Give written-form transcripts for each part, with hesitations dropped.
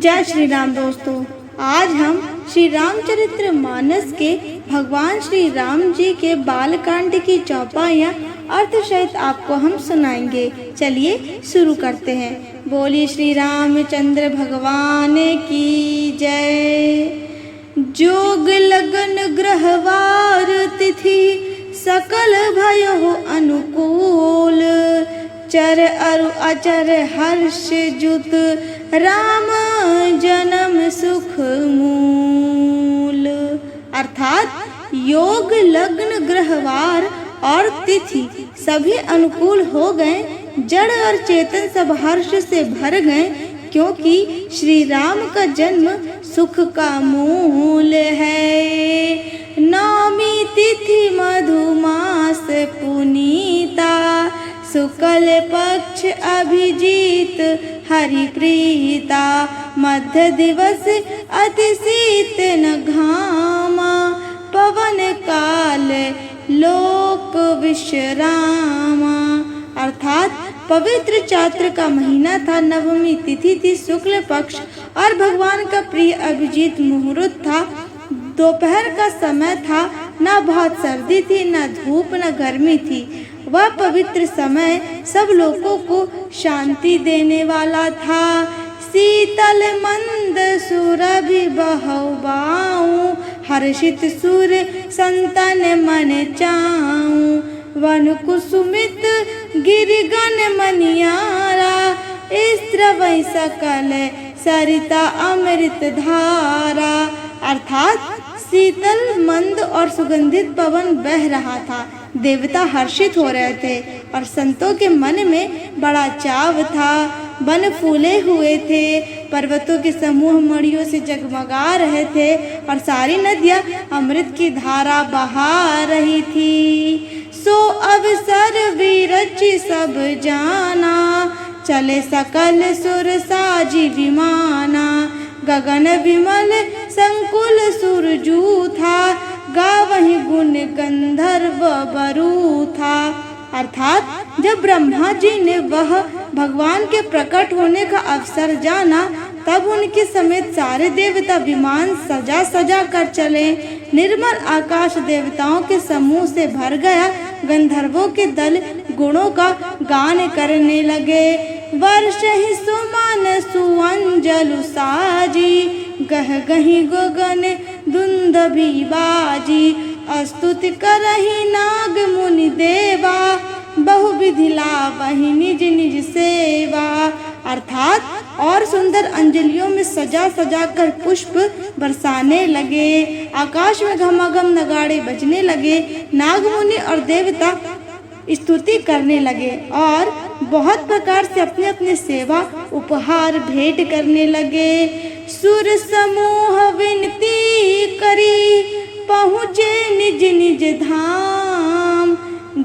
जय श्री राम दोस्तों। आज हम श्री रामचरित्र मानस के भगवान श्री राम जी के बालकांड की चौपाइयाँ अर्थ सहित आपको हम सुनाएंगे। चलिए शुरू करते हैं। बोलिए श्री रामचंद्र भगवान की जय। जोग लगन ग्रहवार तिथि सकल भयो अनुकूल, चर अरु अचर हर्ष जुत राम जन्म सुख मूल। अर्थात योग लग्न ग्रहवार और तिथि सभी अनुकूल हो गए, जड़ और चेतन सब हर्ष से भर गए, क्योंकि श्री राम का जन्म सुख का मूल है। नौमी तिथि मधुमास पुनीता, शुक्ल पक्ष अभिजीत हरि प्रीता, मध्य दिवस अति शीत न घामा, पवन काल लोक विश्रामा। अर्थात पवित्र चैत्र का महीना था, नवमी तिथि थी, शुक्ल पक्ष और भगवान का प्रिय अभिजीत मुहूर्त था। दोपहर का समय था, न बहुत सर्दी थी, न धूप न गर्मी थी। वह पवित्र समय सब लोगों को शांति देने वाला था। शीतल मंद सुरभि बहौ बाऊ, हर्षित सुर संतन मन चाऊ। वन कुसुमित गिरिगन मनियारा, स्त्रवै सकल सरिता अमृत धारा। अर्थात शीतल मंद और सुगंधित पवन बह रहा था, देवता हर्षित हो रहे थे और संतों के मन में बड़ा चाव था। वन फूले हुए थे, पर्वतों के समूह मणियों से जगमगा रहे थे और सारी नदियां अमृत की धारा बहा रही थी। सो अवसर विरचि सब जाना, चले सकल सुर साजी विमाना। गगन विमल संकुल सुरजू था, गावहि गुण गंधर्व बरू था। अर्थात जब ब्रह्मा जी ने वह भगवान के प्रकट होने का अवसर जाना, तब उनके समेत सारे देवता विमान सजा सजा कर चले। निर्मल आकाश देवताओं के समूह से भर गया, गंधर्वों के दल गुणों का गान करने लगे। वर्ष ही सुमन सुअंजलु साजी, गह गही गगन दुंदभी बाजी। स्तुति करहि नाग मुनि देवा, बहुविधि लावहि निज निज सेवा। अर्थात और सुंदर अंजलियों में सजा सजा कर पुष्प बरसाने लगे। आकाश में घमाघम नगाड़े बजने लगे। नागमुनि और देवता स्तुति करने लगे और बहुत प्रकार से अपने अपने सेवा उपहार भेंट करने लगे। सुर समूह विनती करी, पहुँचे निज निज धाम।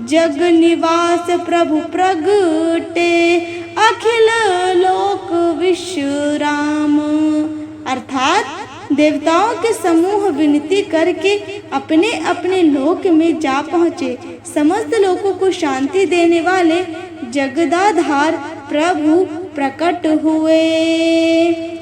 जग निवास प्रभु प्रगटे, अखिल लोक विश्राम। अर्थात देवताओं के समूह विनती करके अपने अपने लोक में जा पहुँचे। समस्त लोगों को शांति देने वाले जगदाधार प्रभु प्रकट हुए।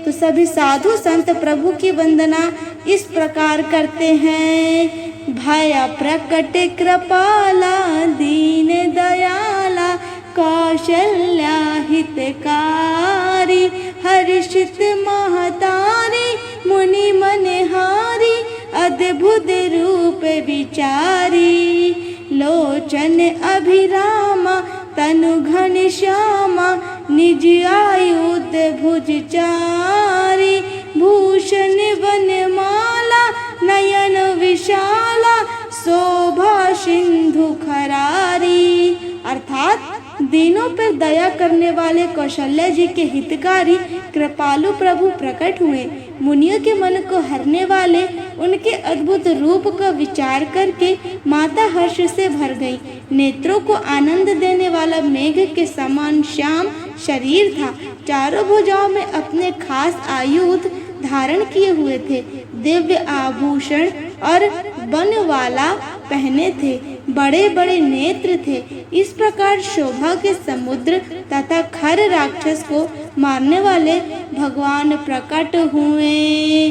तो सभी साधु संत प्रभु की वंदना इस प्रकार करते हैं। भय प्रकट कृपाला दीन दयाला, कौशल्या हितकारी, हर्षित महतारी, मुनि मनहारी, अद्भुत रूप विचारी। लोचन अभिरामा, तनु घन श्यामा, निज आयुध भुज चारी। भूषण वनमाला, नयन विशाला, शोभा सिंधु खरारी। अर्थात दीनों पर दया करने वाले कौशल्या जी के हितकारी कृपालु प्रभु प्रकट हुए। मुनियों के मन को हरने वाले उनके अद्भुत रूप का विचार करके माता हर्ष से भर गई। नेत्रों को आनंद देने वाला मेघ के समान श्याम शरीर था। चारों भुजाओं में अपने खास आयुध धारण किए हुए थे। दिव्य आभूषण और बनवाला पहने थे। बड़े बड़े नेत्र थे। इस प्रकार शोभा के समुद्र तथा खर राक्षस को मारने वाले भगवान प्रकट हुए।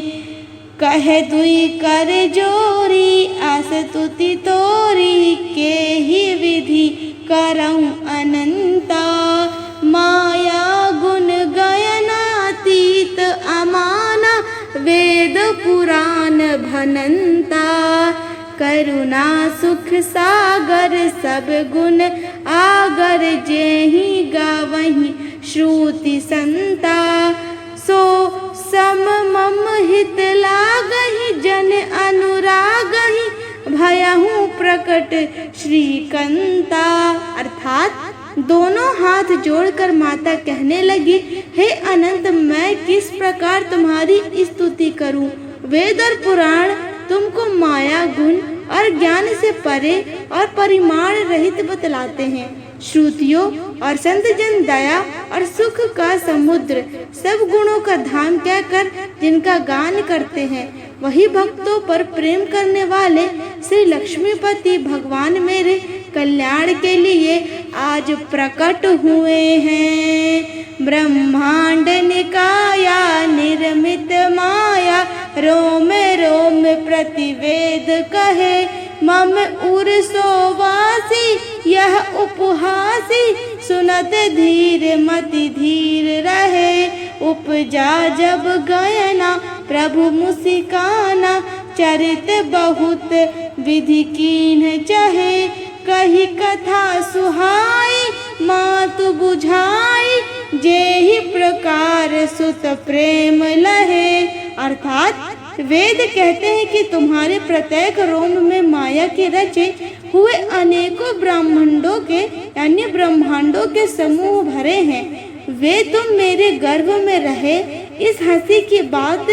कहे दुई कर जोरी आस तुति तोरी, के ही विधि करऊं अनंता। माया गुण गयनातीत अमाना, वेद पुराण भनंता। करुणा सुख सागर सब गुण आगर, जेहि गावहीं श्रुति संता। सो सम मम हित लागहि, जन अनुरागहि, भयहु प्रकट श्रीकंता। अर्थात दोनों हाथ जोड़कर माता कहने लगी, हे अनंत, मैं किस प्रकार तुम्हारी स्तुति करूं। वेद और पुराण तुमको माया गुण और ज्ञान से परे और परिमाण रहित बतलाते हैं। श्रुतियों और संत जन दया और सुख का समुद्र, सब गुणों का धाम कहकर जिनका गान करते हैं, वही भक्तों पर प्रेम करने वाले श्री लक्ष्मीपति भगवान मेरे कल्याण के लिए आज प्रकट हुए हैं। ब्रह्मांड निकाया निर्मित माया, रोम रोम प्रतिवेद कहे। मम उर सोवासी यह उपहासी, सुनत धीर मति धीर रहे। उपजा जब गयना प्रभु मुस्काना, चरित बहुत विधि कीन्ह चहे। कही कथा सुहाई मातु बुझाई, जेहि प्रकार सुत प्रेम लहे। अर्थात वेद कहते हैं कि तुम्हारे प्रत्येक रोम में माया के रचे हुए अनेकों ब्रह्मांडों के यानी ब्रह्मांडों के समूह भरे हैं। वे तुम मेरे गर्भ में रहे। इस हंसी की बात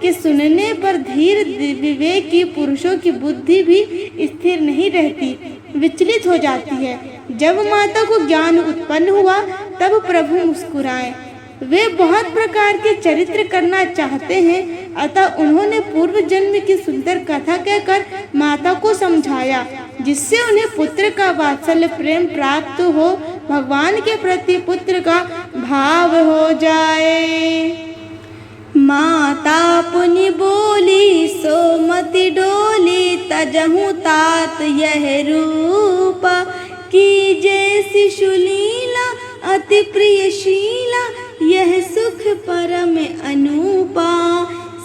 के सुनने पर धीर विवेकी पुरुषों की बुद्धि भी स्थिर नहीं रहती, विचलित हो जाती है। जब माता को ज्ञान उत्पन्न हुआ तब प्रभु मुस्कुराए। वे बहुत प्रकार के चरित्र करना चाहते हैं, अतः उन्होंने पूर्व जन्म की सुंदर कथा कहकर माता को समझाया, जिससे उन्हें पुत्र का वात्सल्य प्रेम प्राप्त हो, भगवान के प्रति पुत्र का भाव हो जाए। माता पुनि बोली सोमति डोली, तजहु तात यह रूपा। की जैसी शिशुलीला अति प्रियशीला, यह सुख परम अनूपा।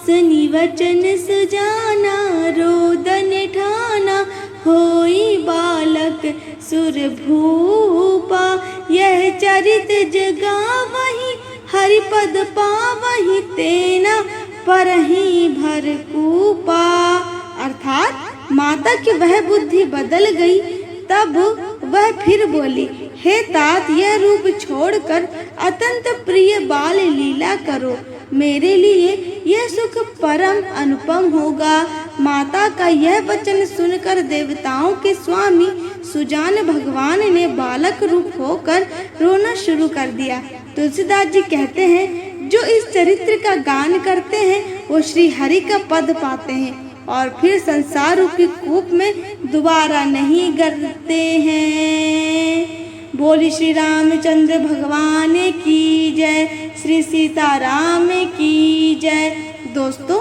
सनि वचन सुजाना रोदन ठाना, होई बालक सुर भूपा। यह चरित जगावहि हरिपद पावहि, तेना परहि भर कूपा। अर्थात माता की वह बुद्धि बदल गई। तब वह फिर बोली, हे तात, यह रूप छोड़कर अत्यंत प्रिय बाल लीला करो। मेरे लिए यह सुख परम अनुपम होगा। माता का यह वचन सुनकर देवताओं के स्वामी सुजान भगवान ने बालक रूप होकर रोना शुरू कर दिया। तुलसीदास जी कहते हैं, जो इस चरित्र का गान करते हैं वो श्री हरि का पद पाते हैं और फिर संसार रूपी कूप में दोबारा नहीं गिरते हैं। बोली श्री रामचंद्र भगवान की जय, श्री सीताराम की जय। दोस्तों,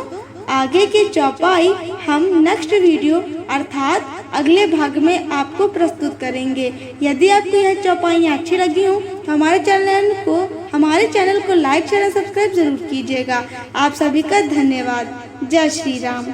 आगे की चौपाई हम नेक्स्ट वीडियो अर्थात अगले भाग में आपको प्रस्तुत करेंगे। यदि आपको यह चौपाइयाँ अच्छी लगी हो तो हमारे चैनल को लाइक शेयर सब्सक्राइब जरूर कीजिएगा। आप सभी का धन्यवाद। जय श्री राम।